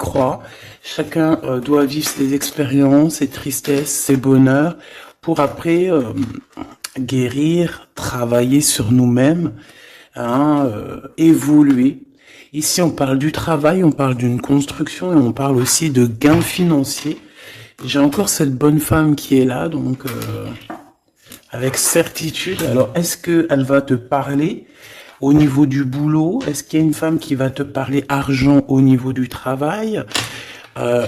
crois. Chacun doit vivre ses expériences, ses tristesses, ses bonheurs, pour après guérir, travailler sur nous-mêmes, hein, évoluer. Ici, on parle du travail, on parle d'une construction et on parle aussi de gains financiers. J'ai encore cette bonne femme qui est là, donc avec certitude. Alors, est-ce qu'elle va te parler au niveau du boulot? Est-ce qu'il y a une femme qui va te parler argent au niveau du travail?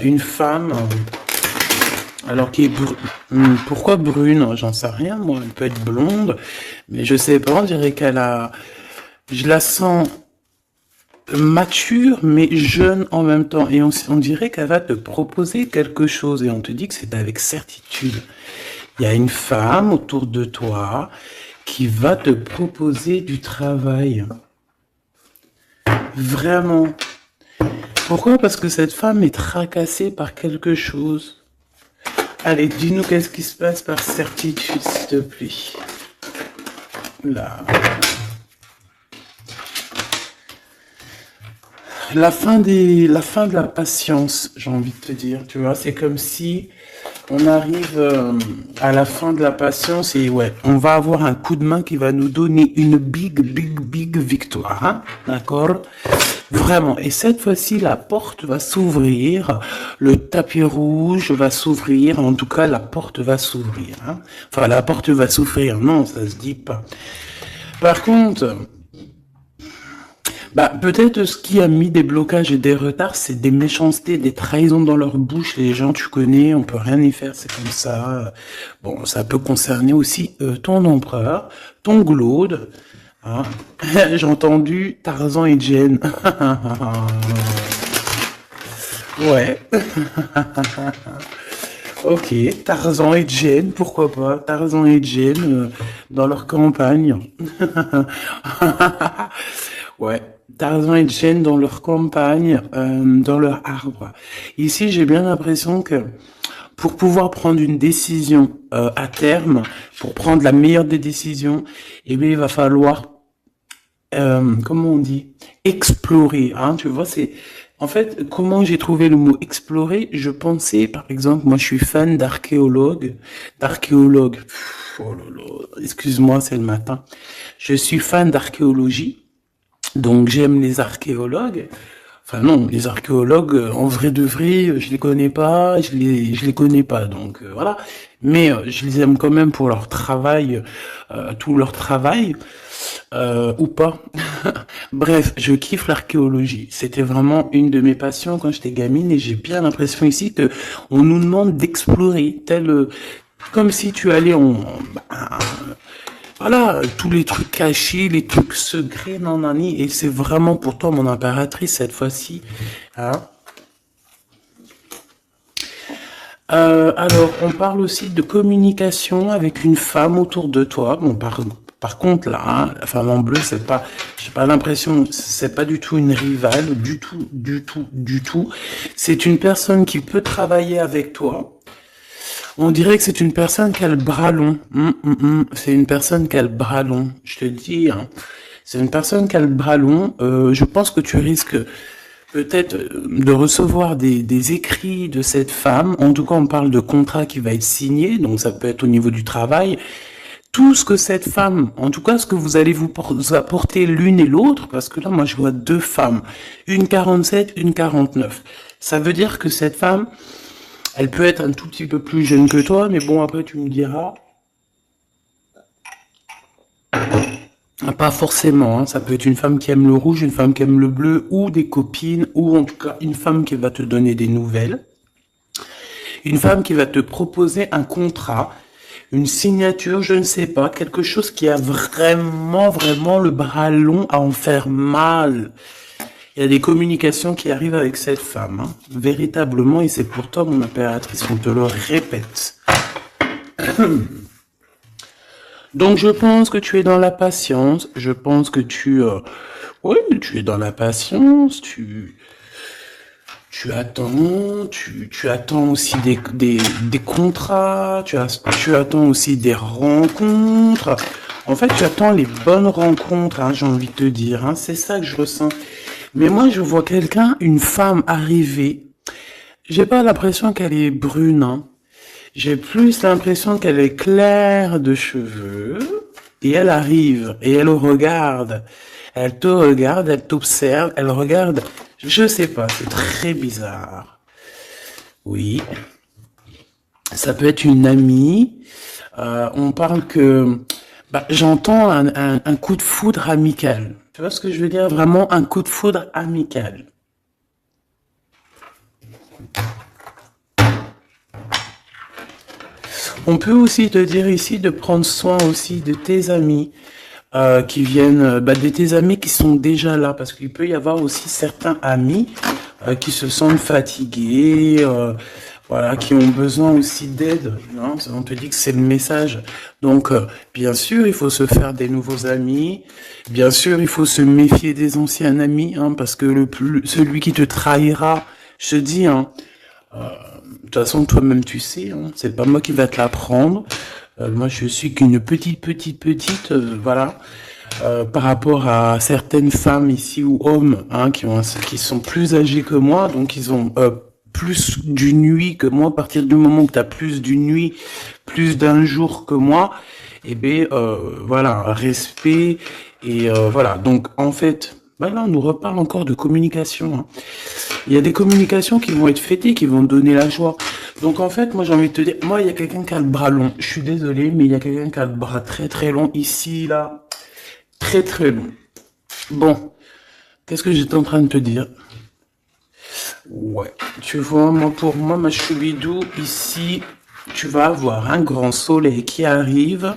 Une femme, alors qui est pourquoi brune? J'en sais rien, moi. Elle peut être blonde, mais je sais pas. On dirait qu'elle a, je la sens mature mais jeune en même temps, et on dirait qu'elle va te proposer quelque chose et on te dit que c'est avec certitude. Il y a une femme autour de toi qui va te proposer du travail. Vraiment. Pourquoi? Parce que cette femme est tracassée par quelque chose. Allez, dis-nous qu'est-ce qui se passe par certitude, s'il te plaît. Là. La fin de la patience, j'ai envie de te dire, tu vois, c'est comme si on arrive à la fin de la patience et ouais, on va avoir un coup de main qui va nous donner une big victoire, hein, d'accord? Vraiment. Et cette fois-ci, la porte va s'ouvrir, le tapis rouge va s'ouvrir, en tout cas, la porte va s'ouvrir, hein. Enfin, la porte va s'ouvrir, non, ça se dit pas. Par contre, bah, peut-être ce qui a mis des blocages et des retards, c'est des méchancetés, des trahisons dans leur bouche. Les gens, tu connais, on peut rien y faire, c'est comme ça. Bon, ça peut concerner aussi ton empereur, ton glaude. Hein. J'ai entendu Tarzan et Jane. Ouais. Ok, Tarzan et Jane, pourquoi pas? Tarzan et Jane dans leur campagne. Ouais, Tarzan et Jane dans leur campagne, dans leur arbre. Ici, j'ai bien l'impression que pour pouvoir prendre une décision à terme, pour prendre la meilleure des décisions, eh bien, il va falloir, comment on dit, explorer. Hein, tu vois, c'est en fait comment j'ai trouvé le mot explorer. Je pensais, par exemple, moi, je suis fan d'archéologue. Oh là là, excuse-moi, c'est le matin. Je suis fan d'archéologie. Donc j'aime les archéologues. Enfin non, les archéologues, en vrai de vrai, je les connais pas, je les connais pas. Donc voilà. Mais je les aime quand même pour leur travail, tout leur travail, ou pas. Bref, je kiffe l'archéologie. C'était vraiment une de mes passions quand j'étais gamine et j'ai bien l'impression ici que on nous demande d'explorer, comme si tu allais voilà, tous les trucs cachés, les trucs secrets, nanani, et c'est vraiment pour toi mon impératrice cette fois-ci. Hein. Alors, on parle aussi de communication avec une femme autour de toi. Bon, par contre, là, hein, la femme en bleu, c'est pas, j'ai pas l'impression, c'est pas du tout une rivale, du tout. C'est une personne qui peut travailler avec toi. On dirait que c'est une personne qui a le bras long. C'est une personne qui a le bras long. Je te dis, hein. C'est une personne qui a le bras long. Je pense que tu risques peut-être de recevoir des écrits de cette femme. En tout cas, on parle de contrat qui va être signé. Donc, ça peut être au niveau du travail. Tout ce que cette femme, en tout cas, ce que vous allez vous apporter l'une et l'autre, parce que là, moi, je vois deux femmes. Une 47, une 49. Ça veut dire que cette femme, elle peut être un tout petit peu plus jeune que toi, mais bon, après, tu me diras. Pas forcément, hein. Ça peut être une femme qui aime le rouge, une femme qui aime le bleu, ou des copines, ou en tout cas, une femme qui va te donner des nouvelles. Une femme qui va te proposer un contrat, une signature, je ne sais pas, quelque chose qui a vraiment le bras long à en faire mal. Il y a des communications qui arrivent avec cette femme, hein, véritablement, et c'est pour toi, mon impératrice, on te le répète. Donc, je pense que tu es dans la patience, je pense que oui, tu es dans la patience, tu attends, tu attends aussi des contrats, tu attends aussi des rencontres. En fait, tu attends les bonnes rencontres, hein, j'ai envie de te dire, hein, c'est ça que je ressens. Mais moi, je vois quelqu'un, une femme arriver. J'ai pas l'impression qu'elle est brune, hein. J'ai plus l'impression qu'elle est claire de cheveux. Et elle arrive, et elle regarde. Elle te regarde, elle t'observe, elle regarde. Je sais pas, c'est très bizarre. Oui, ça peut être une amie. On parle que... Bah, j'entends un coup de foudre amical. Tu vois ce que je veux dire? Vraiment un coup de foudre amical. On peut aussi te dire ici de prendre soin aussi de tes amis qui viennent, de tes amis qui sont déjà là, parce qu'il peut y avoir aussi certains amis qui se sentent fatigués, voilà, qui ont besoin aussi d'aide. Non, on te dit que c'est le message. Donc, bien sûr, il faut se faire des nouveaux amis. Bien sûr, il faut se méfier des anciens amis, hein, parce que celui qui te trahira, je te dis, hein, de toute façon, toi-même, tu sais, hein, c'est pas moi qui va te l'apprendre. Moi, je suis qu'une petite, voilà, par rapport à certaines femmes ici ou hommes, hein, qui sont plus âgés que moi, donc ils ont plus d'une nuit que moi. À partir du moment où tu as plus d'une nuit, plus d'un jour que moi, eh ben voilà, respect et voilà. Donc en fait, bah là, on nous reparle encore de communication, hein. Il y a des communications qui vont être fêtées, qui vont donner la joie. Donc en fait, moi j'ai envie de te dire, moi il y a quelqu'un qui a le bras long. Je suis désolé, mais il y a quelqu'un qui a le bras très très long ici, là, très très long. Bon, qu'est-ce que j'étais en train de te dire? Ouais, tu vois, moi pour moi, ma choubidou, ici, tu vas avoir un grand soleil qui arrive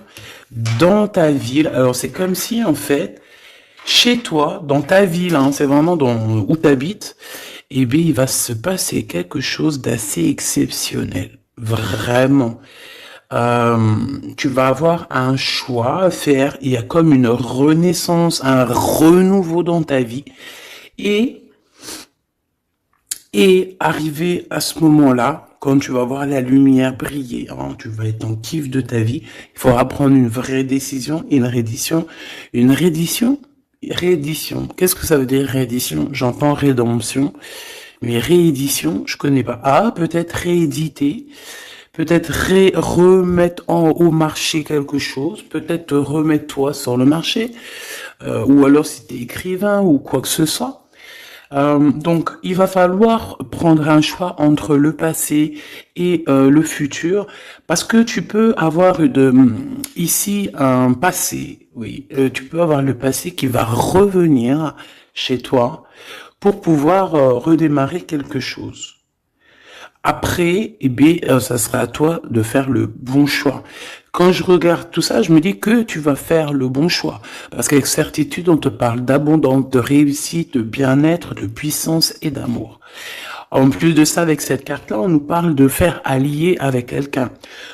dans ta ville. Alors c'est comme si en fait, chez toi, dans ta ville, hein, c'est vraiment dans où tu habites, eh bien, il va se passer quelque chose d'assez exceptionnel. Vraiment. Euh, Tu vas avoir un choix à faire. Il y a comme une renaissance, un renouveau dans ta vie. Et, et arrivé à ce moment-là, quand tu vas voir la lumière briller, hein, tu vas être en kiff de ta vie, il faudra prendre une vraie décision, une réédition. Qu'est-ce que ça veut dire réédition? J'entends rédemption. Mais réédition, je connais pas. Ah, peut-être rééditer, peut-être remettre au marché quelque chose, peut-être te remettre toi sur le marché, ou alors si t'es écrivain ou quoi que ce soit. Donc, il va falloir prendre un choix entre le passé et le futur, parce que tu peux avoir ici un passé, oui, tu peux avoir le passé qui va revenir chez toi pour pouvoir redémarrer quelque chose. Après, eh bien, ça sera à toi de faire le bon choix. Quand je regarde tout ça, je me dis que tu vas faire le bon choix. Parce qu'avec certitude, on te parle d'abondance, de réussite, de bien-être, de puissance et d'amour. En plus de ça, avec cette carte-là, on nous parle de faire allier avec quelqu'un.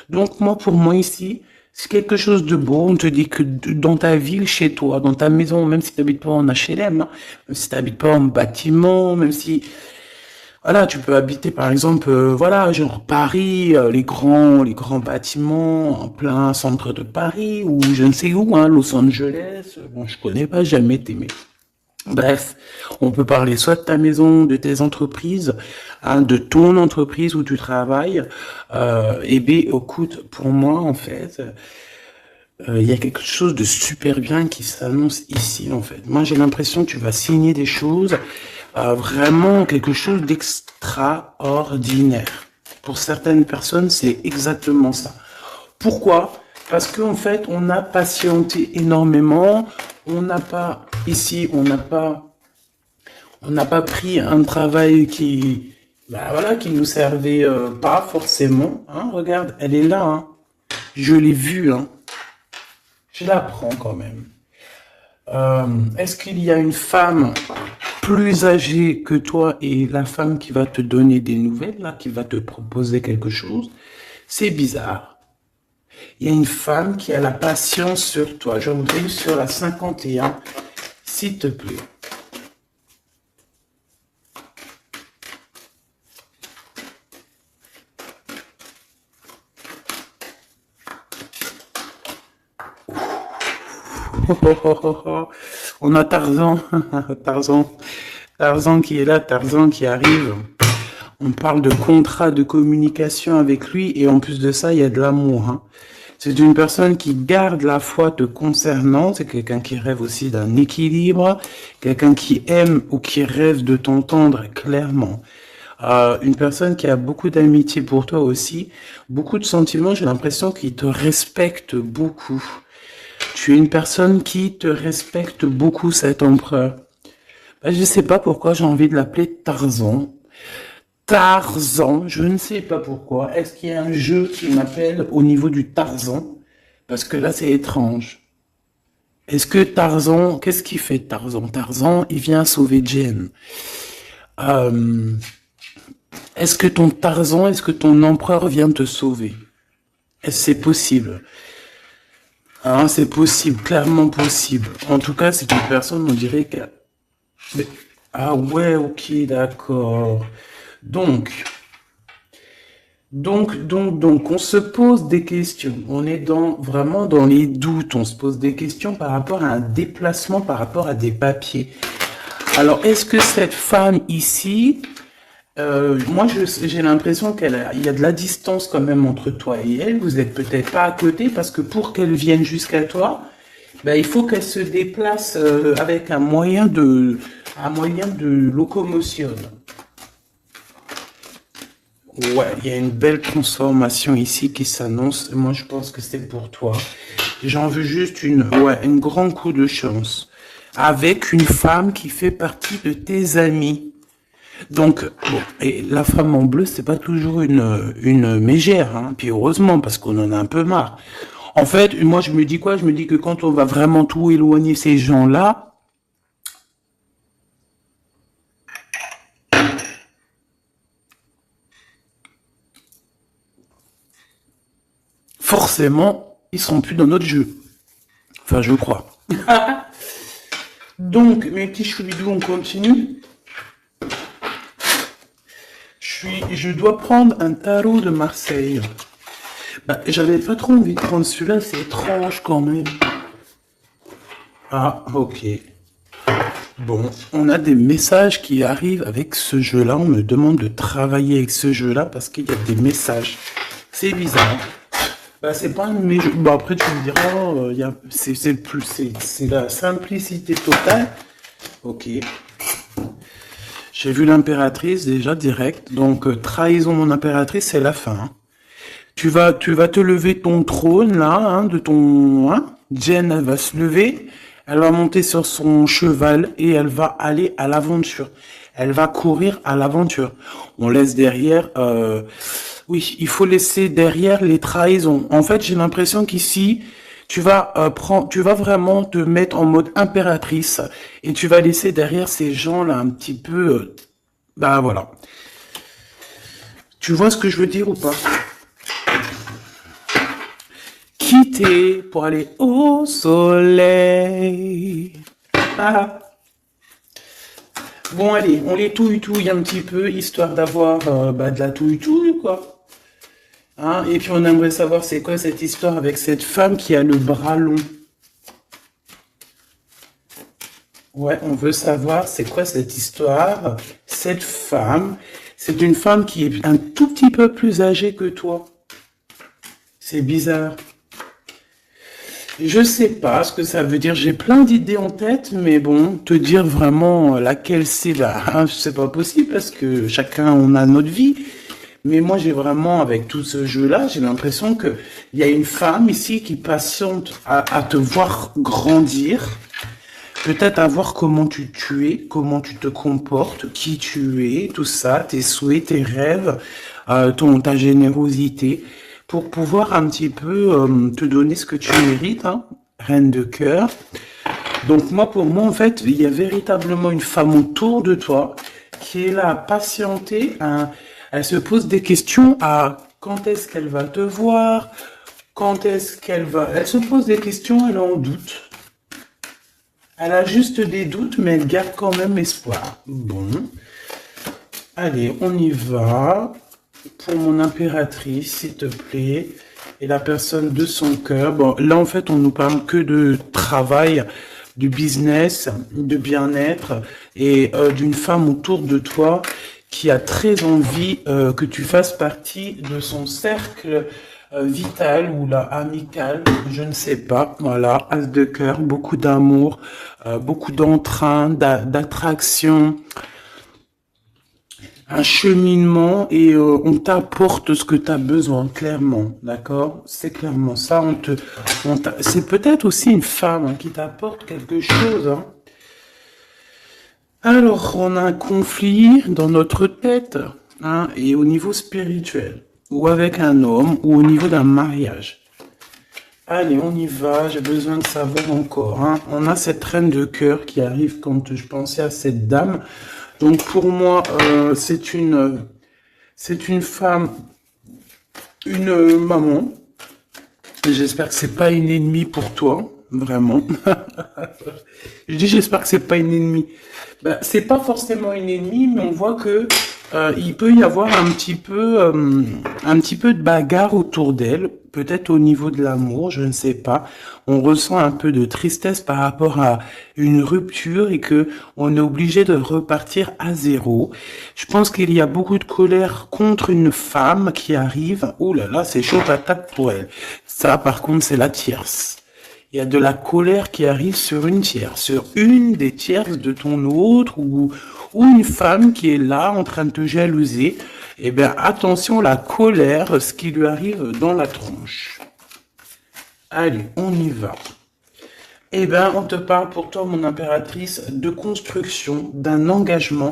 Donc moi, pour moi ici, c'est quelque chose de beau. On te dit que dans ta ville, chez toi, dans ta maison, même si tu n'habites pas en HLM, hein, même si tu n'habites pas en bâtiment, même si voilà, tu peux habiter par exemple, voilà, genre Paris, les grands bâtiments en plein centre de Paris ou je ne sais où, hein, Los Angeles. Bon, je connais pas, jamais été, mais bref, on peut parler soit de ta maison, de tes entreprises, hein, de ton entreprise où tu travailles. Et bien, écoute, pour moi en fait, il y a quelque chose de super bien qui s'annonce ici, en fait. Moi, j'ai l'impression que tu vas signer des choses, vraiment quelque chose d'extraordinaire. Pour certaines personnes, c'est exactement ça. Pourquoi? Parce qu'en fait, on a patienté énormément. On n'a pas, ici, on n'a pas pris un travail voilà, qui nous servait pas forcément. Hein, regarde, elle est là, hein. Je l'ai vue, hein. Je la prends quand même. Est-ce qu'il y a une femme plus âgée que toi et la femme qui va te donner des nouvelles, là, qui va te proposer quelque chose? C'est bizarre. Il y a une femme qui a la patience sur toi. Je voudrais sur la 51, s'il te plaît. On a Tarzan, Tarzan. Tarzan qui est là, Tarzan qui arrive. On parle de contrat de communication avec lui et en plus de ça, il y a de l'amour. Hein. C'est une personne qui garde la foi te concernant. C'est quelqu'un qui rêve aussi d'un équilibre, quelqu'un qui aime ou qui rêve de t'entendre clairement. Une personne qui a beaucoup d'amitié pour toi aussi, beaucoup de sentiments. J'ai l'impression qu'il te respecte beaucoup. Tu es une personne qui te respecte beaucoup, cet empereur. Ben, je sais pas pourquoi j'ai envie de l'appeler Tarzan. Tarzan, je ne sais pas pourquoi. Est-ce qu'il y a un jeu qui m'appelle au niveau du Tarzan? Parce que là, c'est étrange. Est-ce que Tarzan, qu'est-ce qu'il fait Tarzan? Tarzan, il vient sauver Jen. Euh, est-ce que ton Tarzan, est-ce que ton empereur vient te sauver? Est-ce que c'est possible? Hein, c'est possible, clairement possible. En tout cas, c'est une personne, on dirait que... Mais- Ah ouais, ok, d'accord. Donc, donc, on se pose des questions. On est vraiment dans les doutes. On se pose des questions par rapport à un déplacement, par rapport à des papiers. Alors, est-ce que cette femme ici, moi, j'ai l'impression il y a de la distance quand même entre toi et elle. Vous êtes peut-être pas à côté parce que pour qu'elle vienne jusqu'à toi, ben, il faut qu'elle se déplace avec un moyen de locomotion. Ouais, il y a une belle transformation ici qui s'annonce. Moi, je pense que c'est pour toi. J'en veux juste un grand coup de chance. Avec une femme qui fait partie de tes amis. Donc, bon, et la femme en bleu, c'est pas toujours une mégère, hein. Puis heureusement, parce qu'on en a un peu marre. En fait, moi, je me dis quoi? Je me dis que quand on va vraiment tout éloigner ces gens-là, forcément, ils seront plus dans notre jeu. Enfin, je crois. Donc, mes petits choubidous, on continue. Je dois prendre un tarot de Marseille. Bah, j'avais pas trop envie de prendre celui-là, c'est étrange quand même. Ah, ok. Bon, on a des messages qui arrivent avec ce jeu-là. On me demande de travailler avec ce jeu-là parce qu'il y a des messages. C'est bizarre. Bah, c'est pas un de mes jeux. Bon, après, tu me diras, c'est la simplicité totale. Ok. J'ai vu l'impératrice déjà direct. Donc, trahison mon impératrice, c'est la fin. Hein. Tu vas te lever ton trône là, hein, de ton, hein. Jen, elle va se lever, elle va monter sur son cheval et elle va aller à l'aventure. Elle va courir à l'aventure. On laisse derrière, oui, il faut laisser derrière les trahisons. En fait, j'ai l'impression qu'ici, tu vas vraiment te mettre en mode impératrice et tu vas laisser derrière ces gens là un petit peu, bah voilà. Tu vois ce que je veux dire ou pas? Quitter pour aller au soleil. Ah. Bon, allez, on les touille un petit peu, histoire d'avoir de la touille, quoi. Hein, et puis on aimerait savoir c'est quoi cette histoire avec cette femme qui a le bras long. Ouais, on veut savoir c'est quoi cette histoire. Cette femme, c'est une femme qui est un tout petit peu plus âgée que toi. C'est bizarre. Je sais pas ce que ça veut dire. J'ai plein d'idées en tête, mais bon, te dire vraiment laquelle c'est là, hein, c'est pas possible parce que chacun on a notre vie. Mais moi, j'ai vraiment, avec tout ce jeu-là, j'ai l'impression que il y a une femme ici qui patiente à te voir grandir, peut-être à voir comment tu es, comment tu te comportes, qui tu es, tout ça, tes souhaits, tes rêves, ta générosité, pour pouvoir un petit peu te donner ce que tu mérites, hein, reine de cœur. Donc moi, pour moi, en fait, il y a véritablement une femme autour de toi qui est là à patienter, elle se pose des questions à quand est-ce qu'elle va te voir, quand est-ce qu'elle va... Elle se pose des questions, elle en doute. Elle a juste des doutes, mais elle garde quand même espoir. Bon. Allez, on y va. Pour mon impératrice, s'il te plaît. Et la personne de son cœur. Bon, là, en fait, on nous parle que de travail. du business, de bien-être et d'une femme autour de toi qui a très envie que tu fasses partie de son cercle vital ou là amical, je ne sais pas. Voilà, as de cœur, beaucoup d'amour, beaucoup d'entrain, d'attraction, un cheminement et on t'apporte ce que tu as besoin, clairement, d'accord? C'est clairement ça. C'est peut-être aussi une femme hein, qui t'apporte quelque chose. Hein. Alors, on a un conflit dans notre tête hein, et au niveau spirituel, ou avec un homme, ou au niveau d'un mariage. Allez, on y va, j'ai besoin de savoir encore. Hein. On a cette reine de cœur qui arrive quand je pensais à cette dame. Donc pour moi, c'est une femme, une maman. J'espère que c'est pas une ennemie pour toi, vraiment. Je dis j'espère que c'est pas une ennemie. Ben, c'est pas forcément une ennemie, mais on voit que il peut y avoir un petit peu de bagarre autour d'elle, peut-être au niveau de l'amour, je ne sais pas. On ressent un peu de tristesse par rapport à une rupture et que on est obligé de repartir à zéro. Je pense qu'il y a beaucoup de colère contre une femme qui arrive. Oh là là, c'est chaud patate pour elle. Ça, par contre, c'est la tierce. Il y a de la colère qui arrive sur une tierce, sur une des tierces de ton autre ou une femme qui est là en train de te jalouser. Eh bien, attention, la colère, ce qui lui arrive dans la tronche. Allez, on y va. Eh bien, on te parle pour toi, mon impératrice, de construction, d'un engagement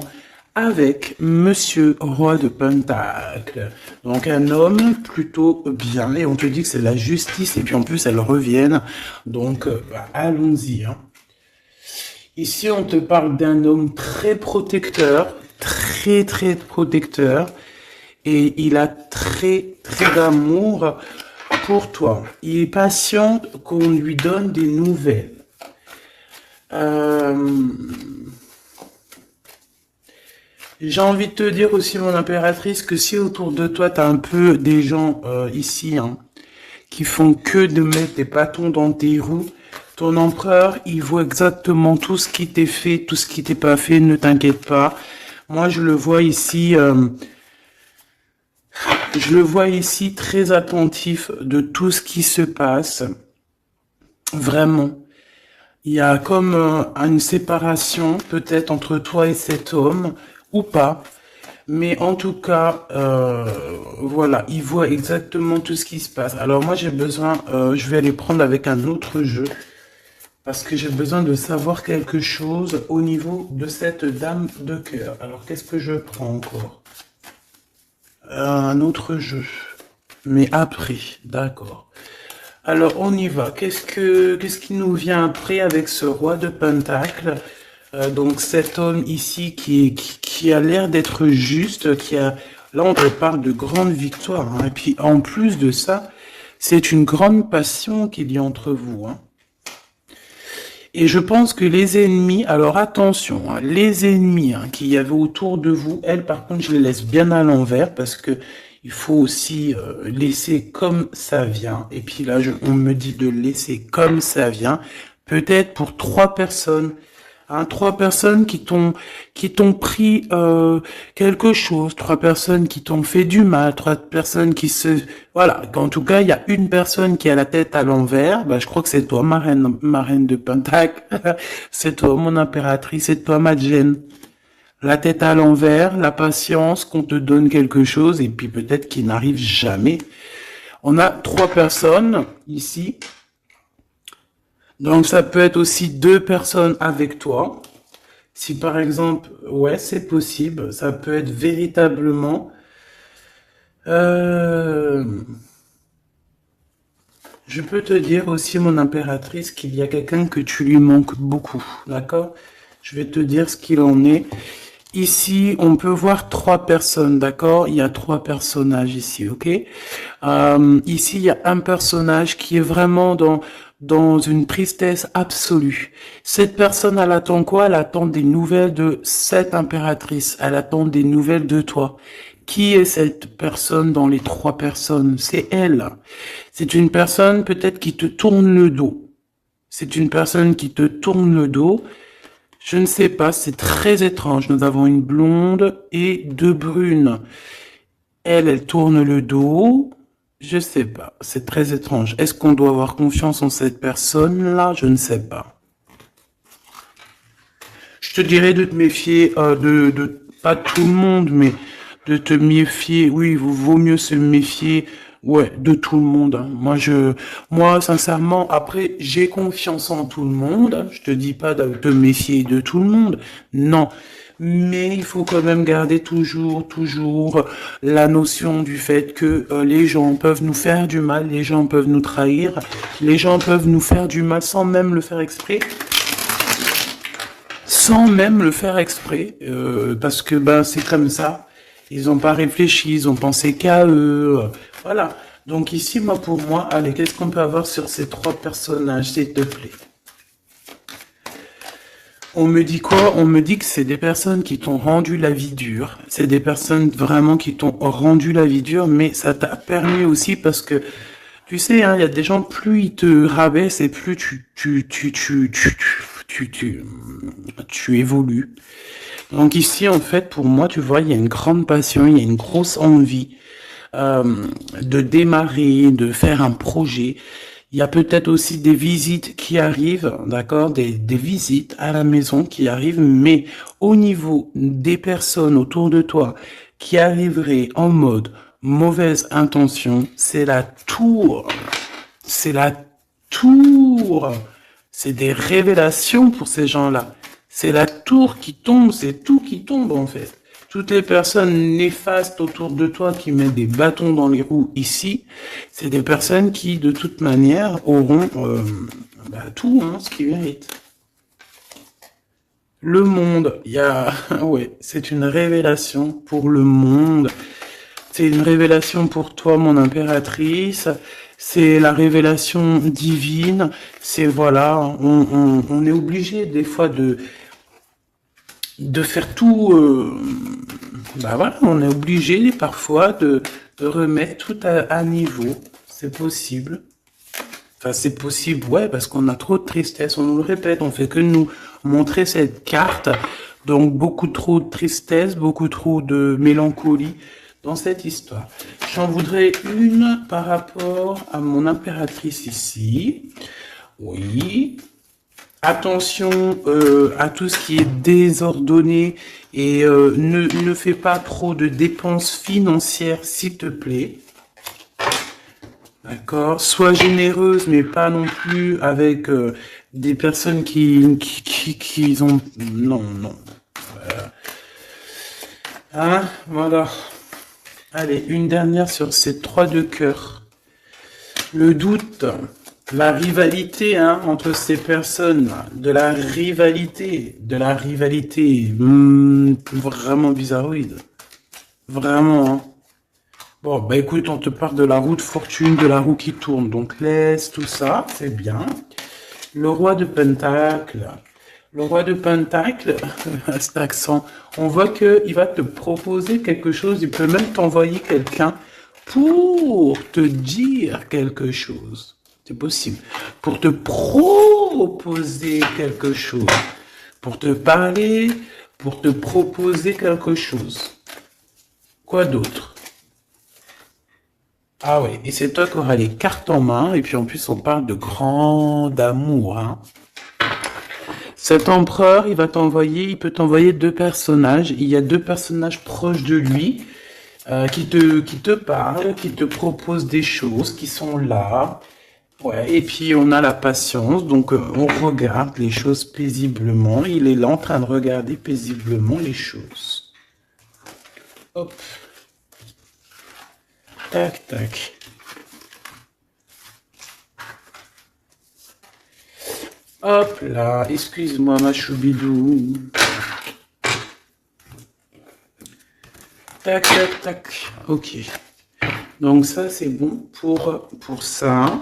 avec Monsieur Roi de Pentacle. Donc un homme plutôt bien, et on te dit que c'est la justice, et puis en plus elles reviennent. Donc allons-y. Hein. Ici on te parle d'un homme très protecteur, très protecteur, et il a très d'amour pour toi. Il est patient qu'on lui donne des nouvelles. J'ai envie de te dire aussi, mon impératrice, que si autour de toi, tu as un peu des gens ici hein, qui font que de mettre des bâtons dans tes roues, ton empereur, il voit exactement tout ce qui t'est fait, tout ce qui t'est pas fait, ne t'inquiète pas. Moi, je le vois ici très attentif de tout ce qui se passe. Vraiment. Il y a comme une séparation, peut-être, entre toi et cet homme, ou pas. Mais en tout cas, voilà, il voit exactement tout ce qui se passe. Alors moi, j'ai besoin, je vais aller prendre avec un autre jeu, parce que j'ai besoin de savoir quelque chose au niveau de cette dame de cœur. Alors, qu'est-ce que je prends encore? Un autre jeu. Mais après, d'accord. Alors, on y va. Qu'est-ce qui nous vient après avec ce roi de Pentacle? Donc, cet homme ici qui a l'air d'être juste, là, on te parle de grande victoire. Hein. Et puis, en plus de ça, c'est une grande passion qu'il y a entre vous. Hein. Et je pense que les ennemis, alors attention, hein, les ennemis hein, qu'il y avait autour de vous, elles, par contre, je les laisse bien à l'envers parce que il faut aussi laisser comme ça vient. Et puis là, on me dit de laisser comme ça vient. Peut-être pour 3 personnes. Hein, 3 personnes qui t'ont pris quelque chose. 3 personnes qui t'ont fait du mal. 3 personnes Voilà. En tout cas, il y a une personne qui a la tête à l'envers. Bah, je crois que c'est toi, ma reine de Pentacle. C'est toi, mon impératrice. C'est toi, ma Gêne. La tête à l'envers, la patience, qu'on te donne quelque chose, et puis peut-être qu'il n'arrive jamais. On a 3 personnes ici. Donc ça peut être aussi 2 personnes avec toi. Si par exemple, ouais, c'est possible. Ça peut être véritablement... Je peux te dire aussi, mon impératrice, qu'il y a quelqu'un que tu lui manques beaucoup. D'accord? Je vais te dire ce qu'il en est. Ici, on peut voir 3 personnes, d'accord? Il y a 3 personnages ici, ok? Ici, il y a un personnage qui est vraiment dans une tristesse absolue. Cette personne, elle attend quoi? Elle attend des nouvelles de cette impératrice. Elle attend des nouvelles de toi. Qui est cette personne dans les 3 personnes? C'est elle. C'est une personne peut-être qui te tourne le dos. C'est une personne qui te tourne le dos. Je ne sais pas, c'est très étrange. Nous avons une blonde et deux brunes. Elle tourne le dos. Je sais pas, c'est très étrange. Est-ce qu'on doit avoir confiance en cette personne-là? Je ne sais pas. Je te dirais de te méfier, pas de tout le monde, mais de te méfier. Oui, il vaut mieux se méfier, ouais, de tout le monde, hein. Moi, sincèrement, après, j'ai confiance en tout le monde, hein. Je te dis pas de te méfier de tout le monde. Non. Mais il faut quand même garder toujours la notion du fait que les gens peuvent nous faire du mal, les gens peuvent nous trahir, les gens peuvent nous faire du mal sans même le faire exprès. Sans même le faire exprès, parce que ben c'est comme ça. Ils n'ont pas réfléchi, ils ont pensé qu'à eux. Voilà. Donc ici, pour moi, allez, qu'est-ce qu'on peut avoir sur ces trois personnages, s'il te plaît? On me dit quoi? On me dit que c'est des personnes qui t'ont rendu la vie dure. C'est des personnes vraiment qui t'ont rendu la vie dure, mais ça t'a permis aussi parce que tu sais, hein, il y a des gens, plus ils te rabaissent et plus tu évolues. Donc ici, en fait, pour moi, tu vois, il y a une grande passion, il y a une grosse envie de démarrer, de faire un projet. Il y a peut-être aussi des visites qui arrivent, d'accord, des visites à la maison qui arrivent, mais au niveau des personnes autour de toi qui arriveraient en mode mauvaise intention, c'est la tour. C'est la tour. C'est des révélations pour ces gens-là. C'est la tour qui tombe, c'est tout qui tombe en fait. Toutes les personnes néfastes autour de toi qui mettent des bâtons dans les roues ici, c'est des personnes qui de toute manière auront tout, hein, ce qu'ils méritent. Le monde, il y a, ouais, c'est une révélation pour le monde. C'est une révélation pour toi, mon impératrice. C'est la révélation divine. C'est voilà, on est obligé des fois de faire tout. Voilà, on est obligé parfois de remettre tout à niveau. C'est possible. Enfin, c'est possible, ouais, parce qu'on a trop de tristesse. On nous le répète, on fait que nous montrer cette carte. Donc beaucoup trop de tristesse, beaucoup trop de mélancolie dans cette histoire. J'en voudrais une par rapport à mon impératrice ici. Oui. Attention à tout ce qui est désordonné et ne fais pas trop de dépenses financières, s'il te plaît. D'accord. Sois généreuse, mais pas non plus avec des personnes qui ont... Non, non. Hein, voilà. Allez, une dernière sur ces trois de cœur. Le doute, la rivalité entre ces personnes, de la rivalité, vraiment bizarroïde. Vraiment, hein. Bon, bah écoute, on te parle de la roue de fortune, de la roue qui tourne, donc laisse tout ça, c'est bien. Le roi de Pentacle. Le roi de Pentacle, à cet accent, on voit qu'il va te proposer quelque chose, il peut même t'envoyer quelqu'un pour te dire quelque chose. C'est possible. Pour te proposer quelque chose. Pour te parler, pour te proposer quelque chose. Quoi d'autre? Ah oui, et c'est toi qui auras les cartes en main, et puis en plus on parle de grand amour, hein. Cet empereur, il peut t'envoyer deux personnages. Il y a deux personnages proches de lui qui te parlent, qui te proposent des choses, qui sont là. Ouais, et puis on a la patience, donc on regarde les choses paisiblement. Il est là en train de regarder paisiblement les choses. Hop. Tac, tac. Hop là, excuse-moi ma choubidou. Tac, tac, tac. Ok. Donc ça, c'est bon pour ça.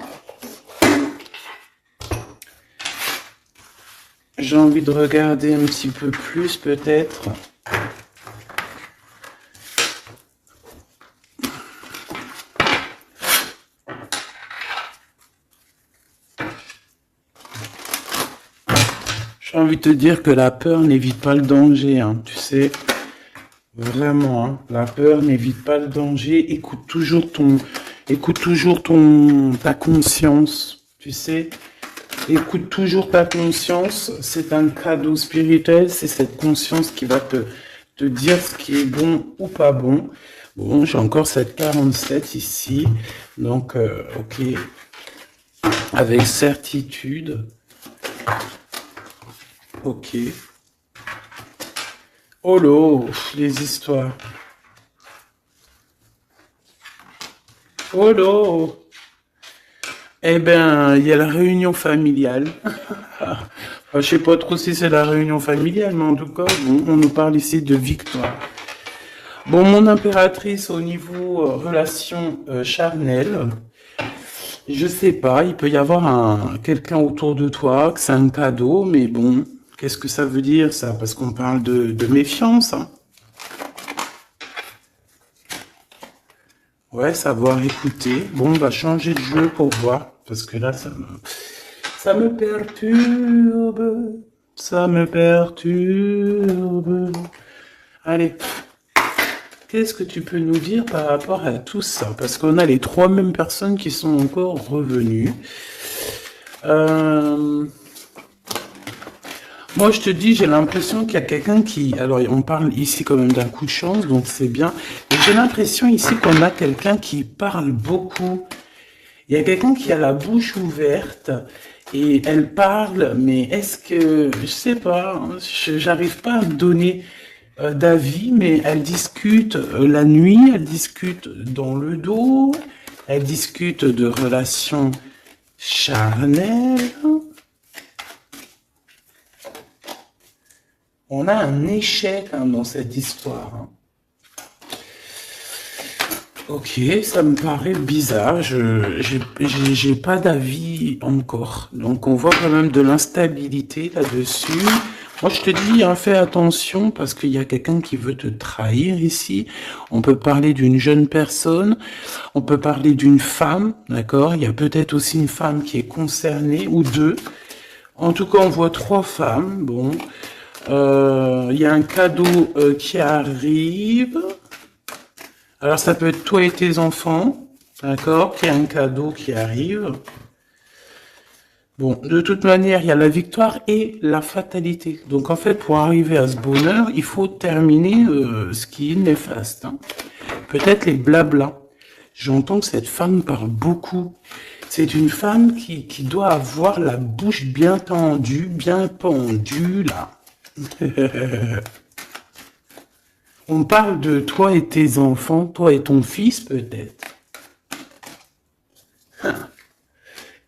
J'ai envie de regarder un petit peu plus peut-être. J'ai envie de te dire que la peur n'évite pas le danger, hein, tu sais. Vraiment, hein, la peur n'évite pas le danger. Écoute toujours ta conscience, tu sais. Écoute toujours ta conscience. C'est un cadeau spirituel. C'est cette conscience qui va te dire ce qui est bon ou pas bon. Bon, j'ai encore cette 47 ici. Donc, ok. Avec certitude. Ok. Oh là, les histoires. Oh là. Eh ben, il y a la réunion familiale. Je sais pas trop si c'est la réunion familiale, mais en tout cas, bon, on nous parle ici de victoire. Bon, mon impératrice au niveau relation charnelle, je sais pas, il peut y avoir quelqu'un autour de toi, que c'est un cadeau, mais bon, qu'est-ce que ça veut dire ça? Parce qu'on parle de méfiance, hein. Ouais, savoir écouter. Bon, on va changer de jeu pour voir, parce que là, ça me perturbe, ça me perturbe. Allez, qu'est-ce que tu peux nous dire par rapport à tout ça? Parce qu'on a les trois mêmes personnes qui sont encore revenues. Moi, je te dis, j'ai l'impression qu'il y a quelqu'un qui... Alors, on parle ici quand même d'un coup de chance, donc c'est bien. Et j'ai l'impression ici qu'on a quelqu'un qui parle beaucoup. Il y a quelqu'un qui a la bouche ouverte et elle parle, mais est-ce que... Je sais pas, hein, j'arrive pas à me donner d'avis, mais elle discute la nuit, elle discute dans le dos, elle discute de relations charnelles. On a un échec hein, dans cette histoire. Hein. Ok, ça me paraît bizarre. J'ai pas d'avis encore. Donc on voit quand même de l'instabilité là-dessus. Moi je te dis, hein, fais attention parce qu'il y a quelqu'un qui veut te trahir ici. On peut parler d'une jeune personne, on peut parler d'une femme, d'accord? Il y a peut-être aussi une femme qui est concernée ou deux. En tout cas, on voit trois femmes. Bon. Il y a un cadeau qui arrive. Alors, ça peut être toi et tes enfants. D'accord? Il y a un cadeau qui arrive. Bon, de toute manière, il y a la victoire et la fatalité. Donc, en fait, pour arriver à ce bonheur, il faut terminer ce qui est néfaste. Hein. Peut-être les blablas. J'entends que cette femme parle beaucoup. C'est une femme qui doit avoir la bouche bien tendue, bien pendue, là. On parle de toi et tes enfants, toi et ton fils peut-être.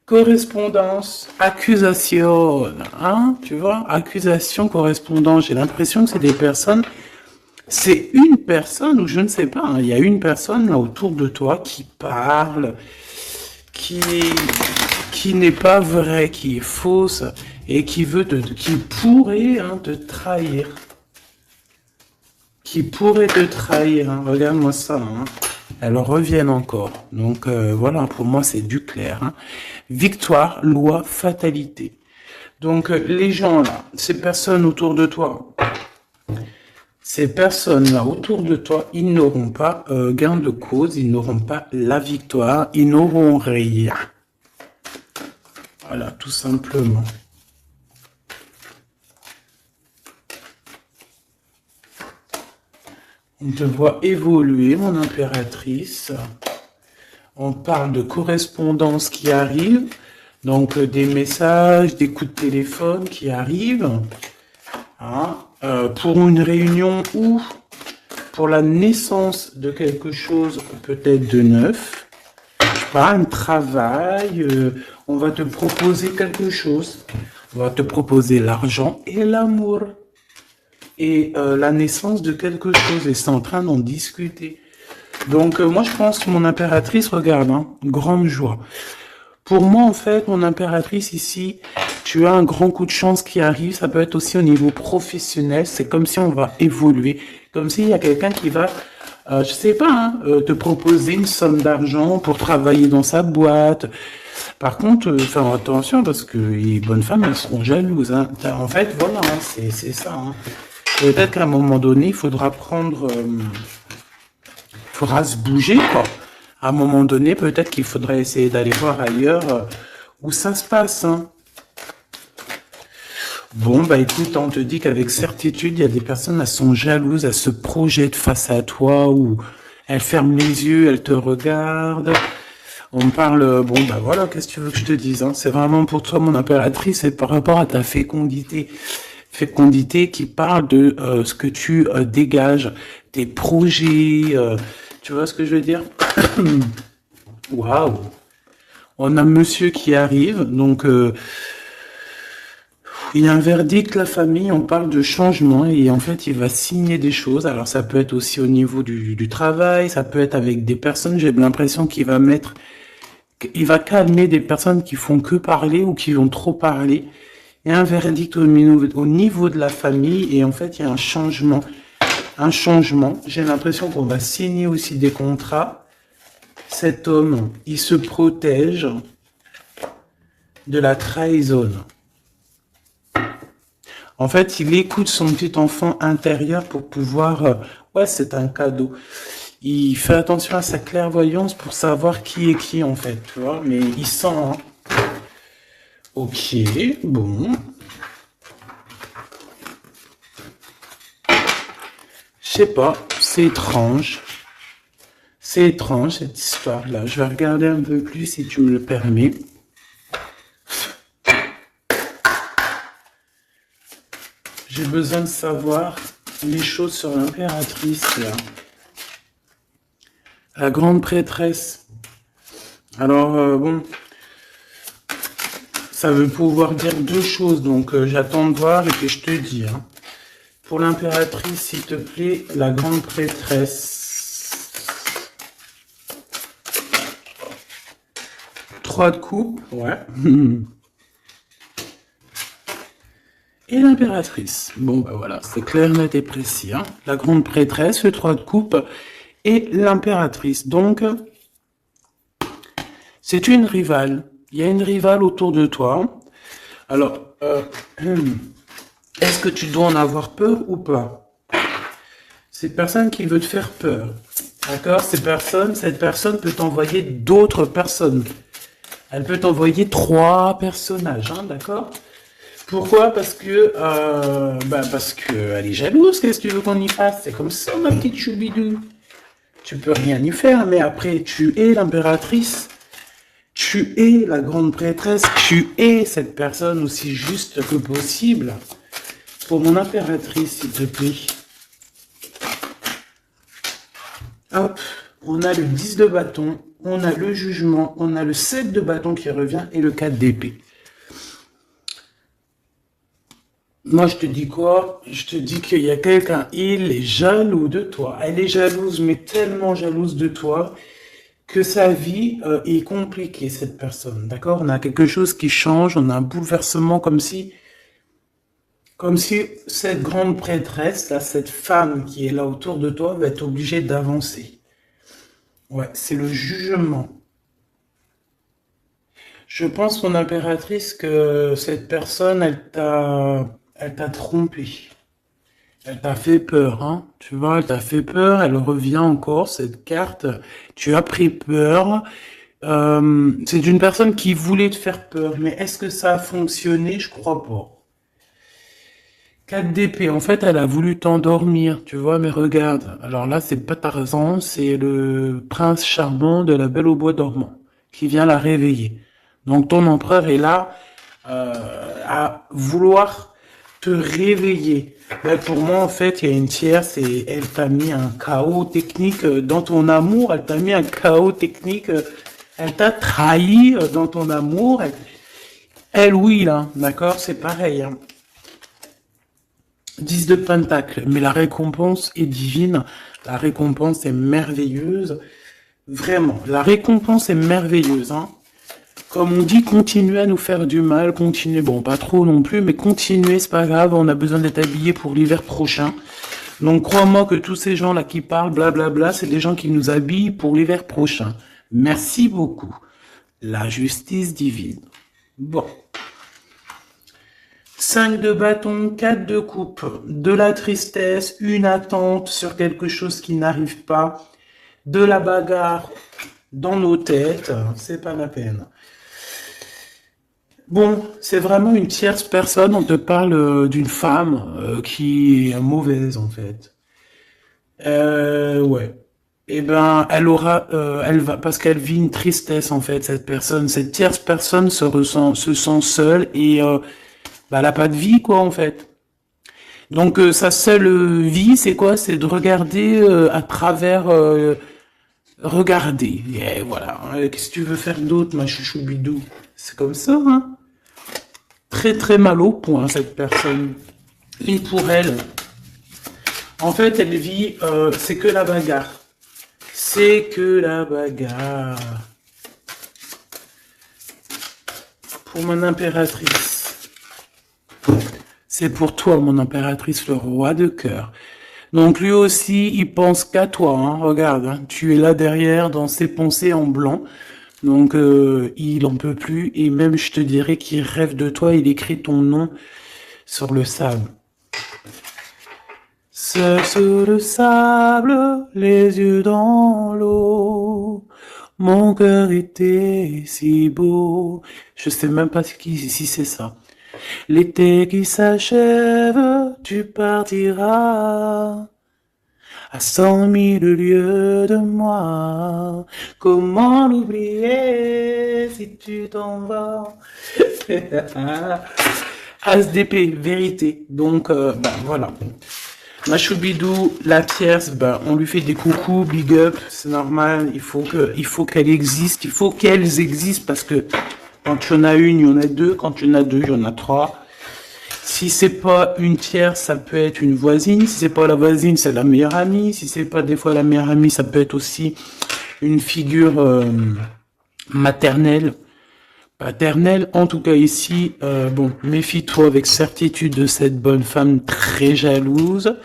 Correspondance, accusation, hein, tu vois, accusation, correspondance. J'ai l'impression que c'est des personnes, c'est une personne ou je ne sais pas. Hein, il y a une personne là autour de toi qui parle, qui n'est pas vraie, qui est fausse et qui pourrait hein, te trahir. Qui pourrait te trahir. Hein. Regarde-moi ça. Hein. Elles reviennent encore. Donc voilà, pour moi c'est du clair. Hein. Victoire, loi, fatalité. Donc les gens là, ces personnes autour de toi, ils n'auront pas gain de cause, ils n'auront pas la victoire, ils n'auront rien. Voilà, tout simplement. On te voit évoluer, mon impératrice. On parle de correspondance qui arrive, donc des messages, des coups de téléphone qui arrivent. Hein, pour une réunion ou pour la naissance de quelque chose peut-être de neuf. Pas un travail, on va te proposer quelque chose. On va te proposer l'argent et l'amour. Et la naissance de quelque chose. Et c'est en train d'en discuter. Donc, moi, je pense, mon impératrice, regarde, hein, grande joie. Pour moi, en fait, mon impératrice, ici, tu as un grand coup de chance qui arrive. Ça peut être aussi au niveau professionnel. C'est comme si on va évoluer. Comme s'il y a quelqu'un qui va, je sais pas, hein, te proposer une somme d'argent pour travailler dans sa boîte. Par contre, faire attention parce que les bonnes femmes, elles seront jalouses. Hein. En fait, voilà, hein, c'est ça. Hein. Peut-être qu'à un moment donné, il faudra prendre, faudra se bouger, quoi. À un moment donné, peut-être qu'il faudrait essayer d'aller voir ailleurs où ça se passe. Hein. Bon, bah écoute, on te dit qu'avec certitude, il y a des personnes, elles sont jalouses, elles se projettent face à toi ou elles ferment les yeux, elles te regardent. On me parle, bon, bah voilà, qu'est-ce que tu veux que je te dise, hein? C'est vraiment pour toi, mon impératrice, c'est par rapport à ta fécondité. Fécondité qui parle de ce que tu dégages, tes projets, tu vois ce que je veux dire? Waouh! On a monsieur qui arrive, donc il y a un verdict, la famille, on parle de changement et en fait il va signer des choses. Alors ça peut être aussi au niveau du travail, ça peut être avec des personnes, j'ai l'impression qu'il va mettre, il va calmer des personnes qui font que parler ou qui vont trop parler. Il y a un verdict au niveau de la famille et en fait il y a un changement. Un changement. J'ai l'impression qu'on va signer aussi des contrats. Cet homme, il se protège de la trahison. En fait, il écoute son petit enfant intérieur pour pouvoir... ouais, c'est un cadeau. Il fait attention à sa clairvoyance pour savoir qui est qui, en fait, tu vois. Mais il sent... Hein. Ok, bon. Je sais pas, c'est étrange. C'est étrange, cette histoire-là. Je vais regarder un peu plus, si tu me le permets. J'ai besoin de savoir les choses sur l'impératrice, là. La grande prêtresse. Alors, bon, ça veut pouvoir dire deux choses, donc j'attends de voir et puis je te dis. Hein. Pour l'impératrice, s'il te plaît, la grande prêtresse. 3 de coupe, ouais. Et l'impératrice. Bon, ben voilà, c'est clair, net et précis. Hein. La grande prêtresse, le 3 de coupe et l'impératrice. Donc, c'est une rivale. Il y a une rivale autour de toi. Alors, est-ce que tu dois en avoir peur ou pas? Cette personne qui veut te faire peur. D'accord? Cette personne peut t'envoyer d'autres personnes. Elle peut t'envoyer 3 personnages, hein, d'accord? Pourquoi? Parce que elle est jalouse. Qu'est-ce que tu veux qu'on y fasse? C'est comme ça, ma petite choubidou. Tu peux rien y faire, mais après, tu es l'impératrice. Tu es la grande prêtresse. Tu es cette personne aussi juste que possible. Pour mon impératrice, s'il te plaît. Hop, on a le 10 de bâton, on a le jugement, on a le 7 de bâton qui revient et le 4 d'épée. Moi, je te dis quoi? Je te dis qu'il y a quelqu'un, il est jaloux de toi. Elle est jalouse, mais tellement jalouse de toi que sa vie est compliquée, cette personne. D'accord? On a quelque chose qui change, on a un bouleversement comme si cette grande prêtresse, là, cette femme qui est là autour de toi, va être obligée d'avancer. Ouais, c'est le jugement. Je pense, mon impératrice, que cette personne, elle t'a trompé. Elle t'a fait peur, hein. Tu vois, elle t'a fait peur, elle revient encore, cette carte. Tu as pris peur. C'est une personne qui voulait te faire peur, mais est-ce que ça a fonctionné? Je crois pas. 4 d'épée, en fait, elle a voulu t'endormir, tu vois, mais regarde. Alors là, c'est pas Tarzan, c'est le prince charmant de la Belle au bois dormant, qui vient la réveiller. Donc ton empereur est là à vouloir te réveiller. Ben, pour moi, en fait, il y a une tierce et elle t'a mis un chaos technique dans ton amour, elle t'a mis un chaos technique, elle t'a trahi dans ton amour. Elle oui, là, d'accord, c'est pareil, hein. 10 de pentacle, mais la récompense est divine, la récompense est merveilleuse, vraiment, la récompense est merveilleuse, hein. Comme on dit, continuez à nous faire du mal, continuez, bon, pas trop non plus, mais continuez, c'est pas grave, on a besoin d'être habillés pour l'hiver prochain. Donc, crois-moi que tous ces gens-là qui parlent, blablabla, c'est des gens qui nous habillent pour l'hiver prochain. Merci beaucoup. la justice divine. Bon. 5 de bâton, 4 de coupe, de la tristesse, une attente sur quelque chose qui n'arrive pas, de la bagarre dans nos têtes, c'est pas la peine. Bon, c'est vraiment une tierce personne, on te parle d'une femme qui est mauvaise en fait. Ouais. Eh ben, elle va, parce qu'elle vit une tristesse en fait, cette personne, cette tierce personne se sent seule et bah, elle a pas de vie quoi en fait. Donc sa seule vie, c'est quoi? C'est de regarder à travers, regarder. Et voilà. Qu'est-ce que tu veux faire d'autre, ma chouchou bidou? C'est comme ça, hein? Très très mal au point cette personne. Une pour elle. En fait, elle vit, c'est que la bagarre. C'est que la bagarre. Pour mon impératrice. C'est pour toi, mon impératrice, le roi de cœur. Donc lui aussi, il pense qu'à toi. Hein. Regarde, hein, tu es là derrière dans ses pensées en blanc. Donc il en peut plus. Et même, je te dirais qu'il rêve de toi. Il écrit ton nom sur le sable. Seul sur le sable, les yeux dans l'eau, mon cœur était si beau. Je sais même pas si c'est ça. L'été qui s'achève, tu partiras à 100 000 lieues de moi. Comment l'oublier si tu t'en vas? ASDP, vérité. Donc, bah voilà. Ma choubidou, la tierce, ben, on lui fait des coucous, big up, c'est normal, il faut qu'elle existe, il faut qu'elles existent parce que quand il y en a une, il y en a deux, quand il y en a deux, il y en a trois. Si c'est pas une tierce, ça peut être une voisine, si c'est pas la voisine, c'est la meilleure amie, si c'est pas des fois la meilleure amie, ça peut être aussi une figure maternelle, paternelle, en tout cas ici, bon, méfie-toi avec certitude de cette bonne femme très jalouse.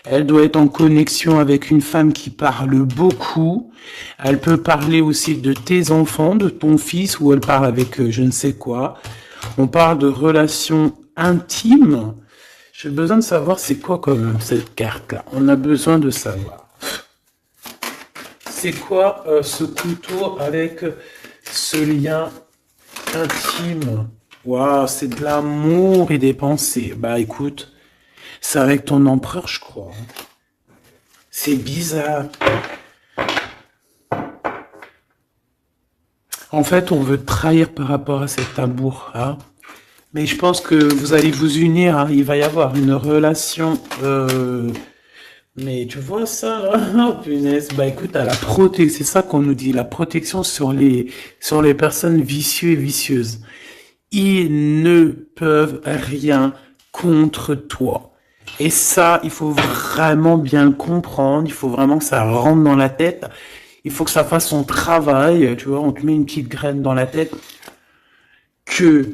Elle doit être en connexion avec une femme qui parle beaucoup. Elle peut parler aussi de tes enfants, de ton fils, ou elle parle avec je ne sais quoi. On parle de relations intimes. J'ai besoin de savoir c'est quoi comme cette carte-là. On a besoin de savoir. C'est quoi ce couteau avec ce lien intime? Waouh, c'est de l'amour et des pensées. Bah écoute, c'est avec ton empereur, je crois. C'est bizarre. En fait, on veut te trahir par rapport à cet amour, hein. Mais je pense que vous allez vous unir, hein. Il va y avoir une relation. Mais tu vois ça, là? Oh, punaise. Bah écoute, à la protection, c'est ça qu'on nous dit, la protection sur les personnes vicieuses et vicieuses. Ils ne peuvent rien contre toi. Et ça, il faut vraiment bien le comprendre. Il faut vraiment que ça rentre dans la tête. Il faut que ça fasse son travail. Tu vois, on te met une petite graine dans la tête. Que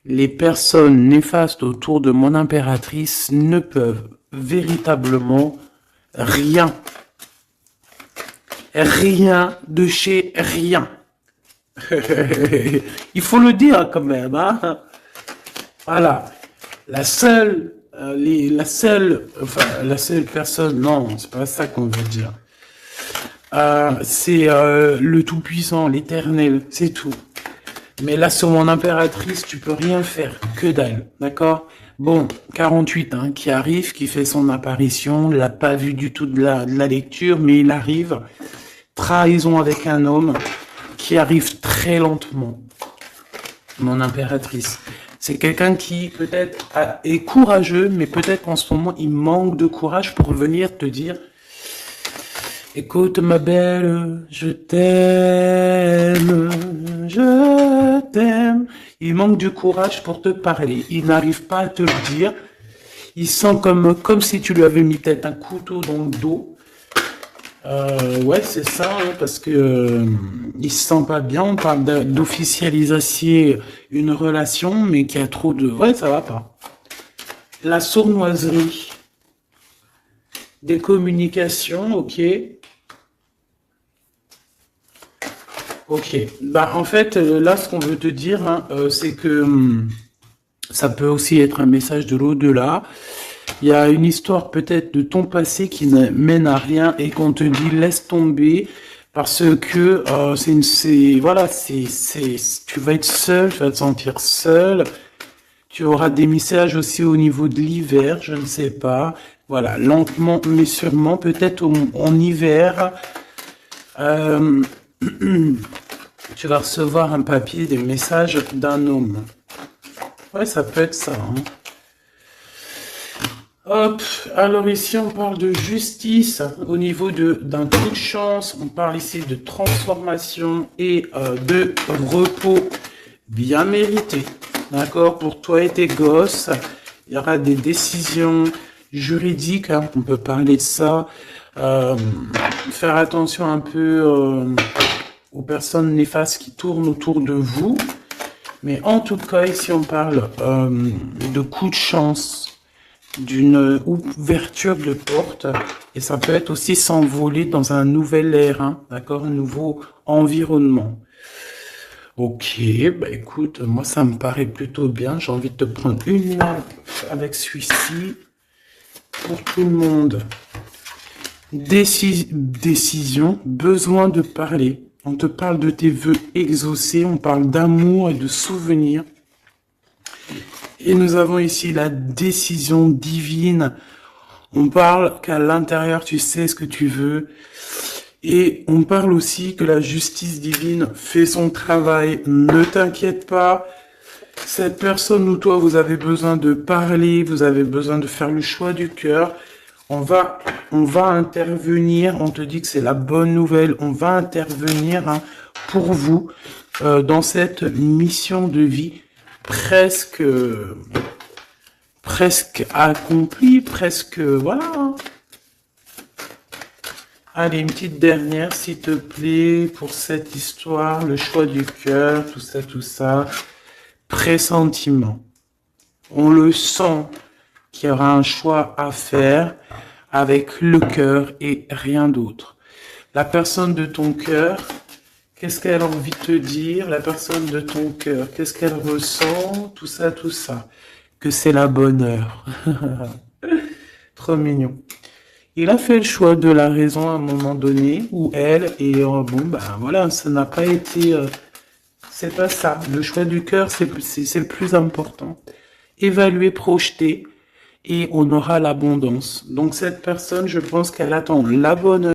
les personnes néfastes autour de mon impératrice ne peuvent véritablement rien. Rien de chez rien. Il faut le dire quand même, hein. Voilà. La seule personne, non, c'est pas ça qu'on veut dire. C'est le Tout-Puissant, l'Éternel, c'est tout. Mais là, sur mon impératrice, tu peux rien faire, que dalle, d'accord? Bon, 48, hein, qui arrive, qui fait son apparition, l'a pas vu du tout de la lecture, mais il arrive. Trahison avec un homme qui arrive très lentement. Mon impératrice. C'est quelqu'un qui peut-être est courageux, mais peut-être qu'en ce moment, il manque de courage pour venir te dire « Écoute ma belle, je t'aime, je t'aime. » Il manque du courage pour te parler. Il n'arrive pas à te le dire. Il sent comme si tu lui avais mis peut-être un couteau dans le dos. Ouais, c'est ça, hein, parce que il se sent pas bien. On parle d'officialiser une relation, mais qui a trop de... Ouais, ça va pas. La sournoiserie. Des communications, ok. Ok. Bah, en fait, là, ce qu'on veut te dire, hein, c'est que ça peut aussi être un message de l'au-delà. Il y a une histoire peut-être de ton passé qui ne mène à rien et qu'on te dit laisse tomber parce que tu vas être seul, tu vas te sentir seul. Tu auras des messages aussi au niveau de l'hiver, je ne sais pas. Voilà, lentement mais sûrement, peut-être en hiver, euh, tu vas recevoir un papier, des messages d'un homme. Ouais, ça peut être ça, hein. Hop, alors ici on parle de justice au niveau d'un coup de chance, on parle ici de transformation et de repos bien mérité. D'accord, pour toi et tes gosses, il y aura des décisions juridiques, hein, on peut parler de ça. Faire attention un peu aux personnes néfastes qui tournent autour de vous. Mais en tout cas, ici on parle de coup de chance, d'une ouverture de porte, et ça peut être aussi s'envoler dans un nouvel air, hein, d'accord, un nouveau environnement. Ok, bah écoute, moi ça me paraît plutôt bien. J'ai envie de te prendre une lampe avec celui-ci pour tout le monde. Décision, besoin de parler. On te parle de tes vœux exaucés, on parle d'amour et de souvenirs. Et nous avons ici la décision divine. On parle qu'à l'intérieur, tu sais ce que tu veux. Et on parle aussi que la justice divine fait son travail. Ne t'inquiète pas. Cette personne ou toi, vous avez besoin de parler, vous avez besoin de faire le choix du cœur. On va intervenir. On te dit que c'est la bonne nouvelle. On va intervenir, hein, pour vous dans cette mission de vie presque accompli, presque, voilà. Allez, une petite dernière, s'il te plaît, pour cette histoire, le choix du cœur, tout ça. Pressentiment. On le sent qu'il y aura un choix à faire avec le cœur et rien d'autre. La personne de ton cœur, qu'est-ce qu'elle a envie de te dire? La personne de ton cœur, qu'est-ce qu'elle ressent? Tout ça. Que c'est la bonne heure. Trop mignon. Il a fait le choix de la raison à un moment donné, ou elle, et bon, ben voilà, ça n'a pas été... c'est pas ça. Le choix du cœur, c'est le plus important. Évaluer, projeter, et on aura l'abondance. Donc cette personne, je pense qu'elle attend la bonne heure.